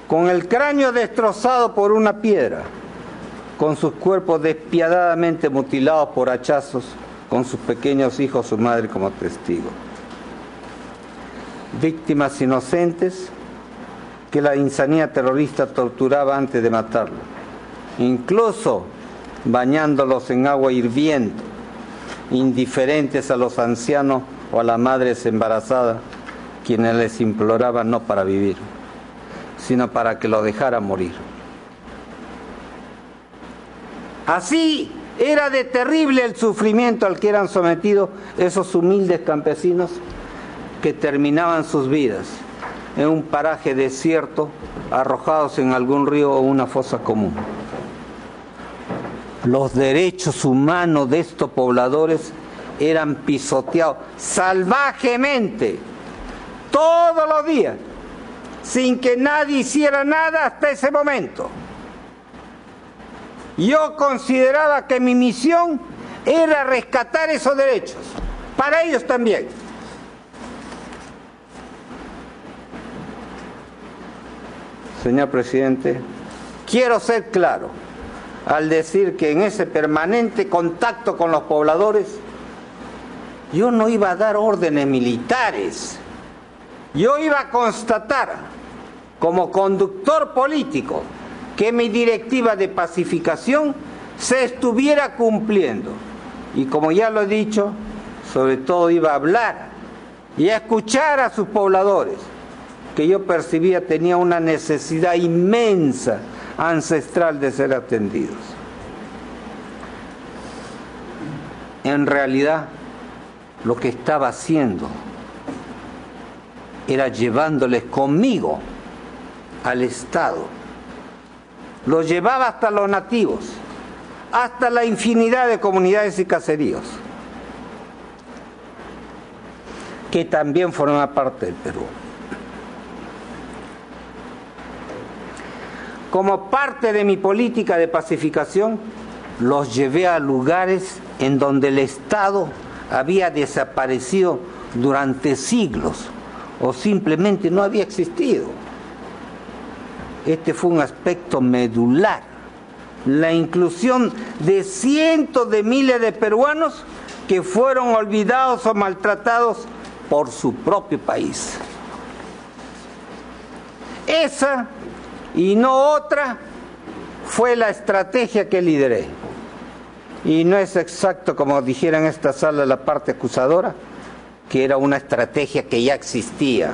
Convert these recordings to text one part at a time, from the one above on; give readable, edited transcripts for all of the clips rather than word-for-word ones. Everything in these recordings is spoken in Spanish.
con el cráneo destrozado por una piedra, con sus cuerpos despiadadamente mutilados por hachazos, con sus pequeños hijos, su madre como testigo. Víctimas inocentes que la insanía terrorista torturaba antes de matarlos, incluso bañándolos en agua hirviendo, indiferentes a los ancianos o a las madres embarazadas, quienes les imploraban no para vivir, sino para que lo dejaran morir. Así era de terrible el sufrimiento al que eran sometidos esos humildes campesinos que terminaban sus vidas en un paraje desierto, arrojados en algún río o una fosa común. Los derechos humanos de estos pobladores eran pisoteados salvajemente todos los días, sin que nadie hiciera nada hasta ese momento. Yo consideraba que mi misión era rescatar esos derechos, para ellos también. Señor presidente, quiero ser claro al decir que en ese permanente contacto con los pobladores, yo no iba a dar órdenes militares. Yo iba a constatar, como conductor político, que mi directiva de pacificación se estuviera cumpliendo. Y como ya lo he dicho, sobre todo iba a hablar y a escuchar a sus pobladores, que yo percibía tenía una necesidad inmensa, ancestral, de ser atendidos. En realidad, lo que estaba haciendo era llevándoles conmigo al Estado. Los llevaba hasta los nativos, hasta la infinidad de comunidades y caseríos, que también forman parte del Perú. Como parte de mi política de pacificación, los llevé a lugares en donde el Estado había desaparecido durante siglos o simplemente no había existido. Este fue un aspecto medular, la inclusión de cientos de miles de peruanos que fueron olvidados o maltratados por su propio país. Esa y no otra fue la estrategia que lideré. Y no es exacto, como dijera en esta sala la parte acusadora, que era una estrategia que ya existía.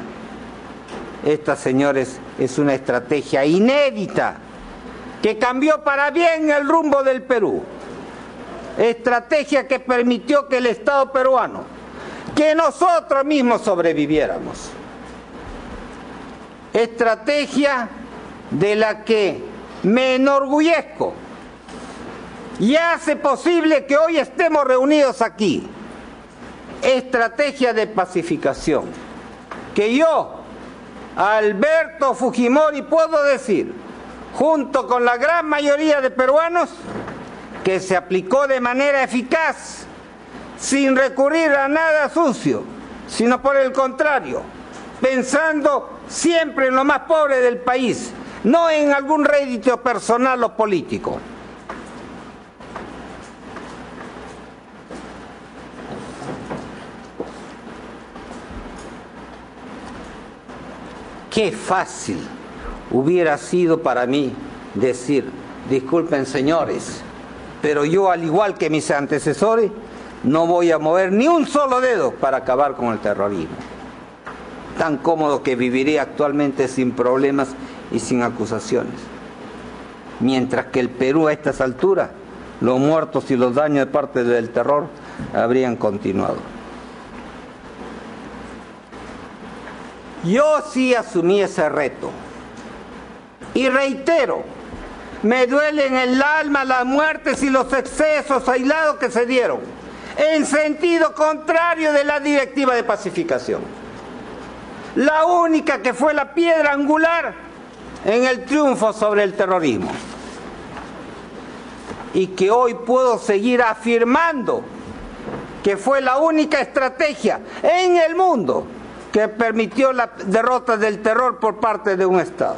Esta, señores, es una estrategia inédita que cambió para bien el rumbo del Perú. Estrategia que permitió que el Estado peruano, que nosotros mismos sobreviviéramos. Estrategia de la que me enorgullezco y hace posible que hoy estemos reunidos aquí. Estrategia de pacificación que yo, Alberto Fujimori, puedo decir, junto con la gran mayoría de peruanos, que se aplicó de manera eficaz, sin recurrir a nada sucio, sino por el contrario, pensando siempre en lo más pobre del país, no en algún rédito personal o político. Qué fácil hubiera sido para mí decir, disculpen señores, pero yo, al igual que mis antecesores, no voy a mover ni un solo dedo para acabar con el terrorismo. Tan cómodo que viviría actualmente sin problemas y sin acusaciones. Mientras que el Perú a estas alturas, los muertos y los daños de parte del terror habrían continuado. Yo sí asumí ese reto. Y reitero, me duelen en el alma las muertes y los excesos aislados que se dieron, en sentido contrario de la directiva de pacificación. La única que fue la piedra angular en el triunfo sobre el terrorismo. Y que hoy puedo seguir afirmando que fue la única estrategia en el mundo que permitió la derrota del terror por parte de un Estado.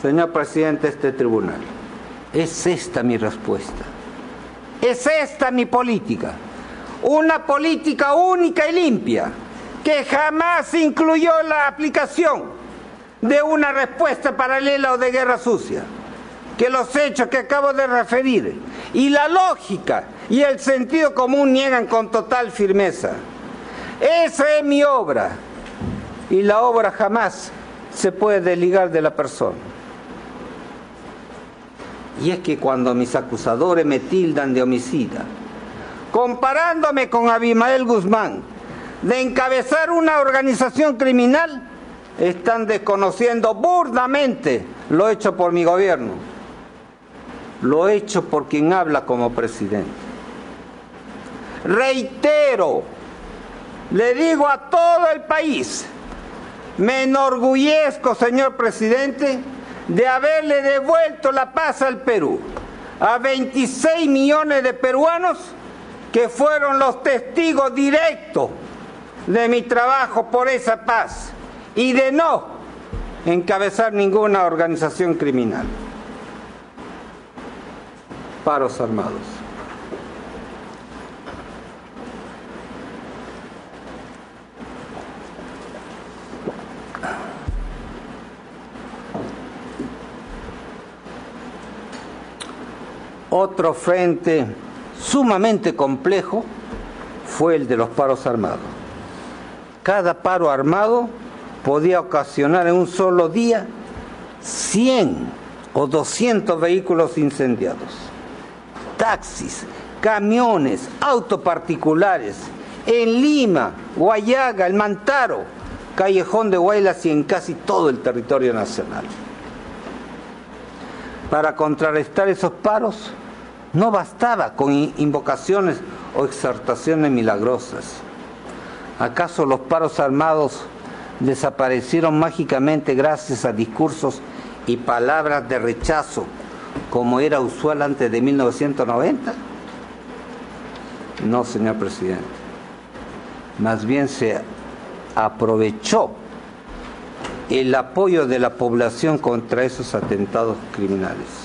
señor presidente de este tribunal, es esta mi respuesta. Es esta mi política. Una política única y limpia, que jamás incluyó la aplicación de una respuesta paralela o de guerra sucia, que los hechos que acabo de referir y la lógica y el sentido común niegan con total firmeza. Esa es mi obra, y la obra jamás se puede desligar de la persona. Y es que cuando mis acusadores me tildan de homicida, comparándome con Abimael Guzmán, de encabezar una organización criminal, están desconociendo burdamente lo hecho por mi gobierno, lo hecho por quien habla como presidente. Reitero, le digo a todo el país, me enorgullezco, señor presidente, de haberle devuelto la paz al Perú, a 26 millones de peruanos que fueron los testigos directos de mi trabajo por esa paz y de no encabezar ninguna organización criminal. Paros armados. Otro frente sumamente complejo fue el de los paros armados. Cada paro armado podía ocasionar en un solo día 100 o 200 vehículos incendiados. Taxis, camiones, autos particulares, en Lima, Guayaga, El Mantaro, Callejón de Huaylas y en casi todo el territorio nacional. Para contrarrestar esos paros, no bastaba con invocaciones o exhortaciones milagrosas. ¿Acaso los paros armados desaparecieron mágicamente gracias a discursos y palabras de rechazo, como era usual antes de 1990? No, señor presidente. Más bien se aprovechó el apoyo de la población contra esos atentados criminales.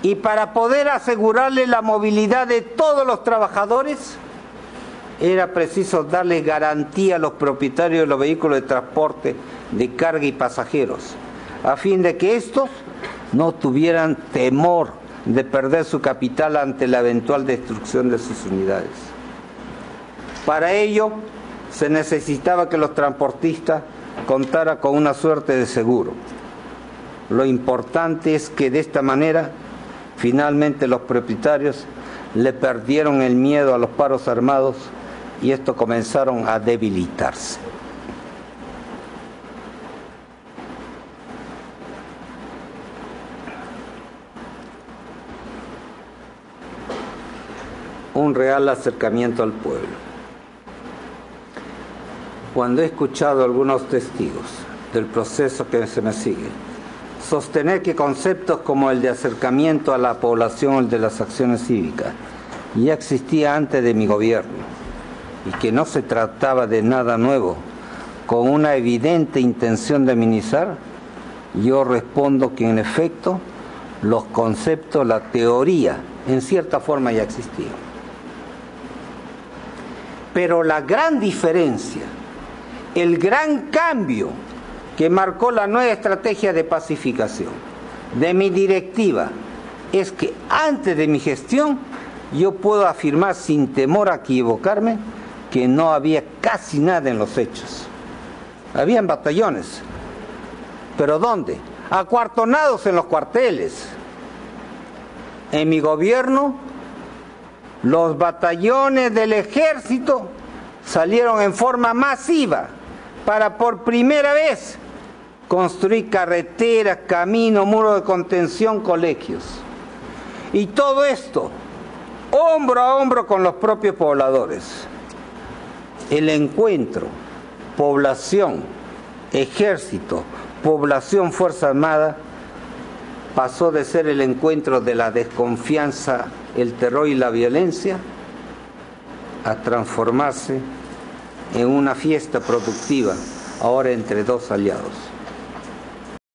Y para poder asegurarle la movilidad de todos los trabajadores, era preciso darle garantía a los propietarios de los vehículos de transporte de carga y pasajeros, a fin de que estos no tuvieran temor de perder su capital ante la eventual destrucción de sus unidades. Para ello, se necesitaba que los transportistas contaran con una suerte de seguro. Lo importante es que de esta manera, finalmente los propietarios le perdieron el miedo a los paros armados y estos comenzaron a debilitarse. Un real acercamiento al pueblo. Cuando he escuchado a algunos testigos del proceso que se me sigue, sostener que conceptos como el de acercamiento a la población o el de las acciones cívicas ya existía antes de mi gobierno y que no se trataba de nada nuevo, con una evidente intención de minimizar, yo respondo que en efecto los conceptos, la teoría, en cierta forma ya existían. Pero la gran diferencia, el gran cambio que marcó la nueva estrategia de pacificación de mi directiva es que antes de mi gestión yo puedo afirmar sin temor a equivocarme que no había casi nada en los hechos. Habían batallones, pero ¿dónde? Acuartonados en los cuarteles. En mi gobierno, los batallones del ejército salieron en forma masiva para por primera vez construir carreteras, caminos, muros de contención, colegios. Y todo esto, hombro a hombro con los propios pobladores. El encuentro, población, ejército, población, Fuerza Armada, pasó de ser el encuentro de la desconfianza, el terror y la violencia, a transformarse en una fiesta productiva, ahora entre dos aliados.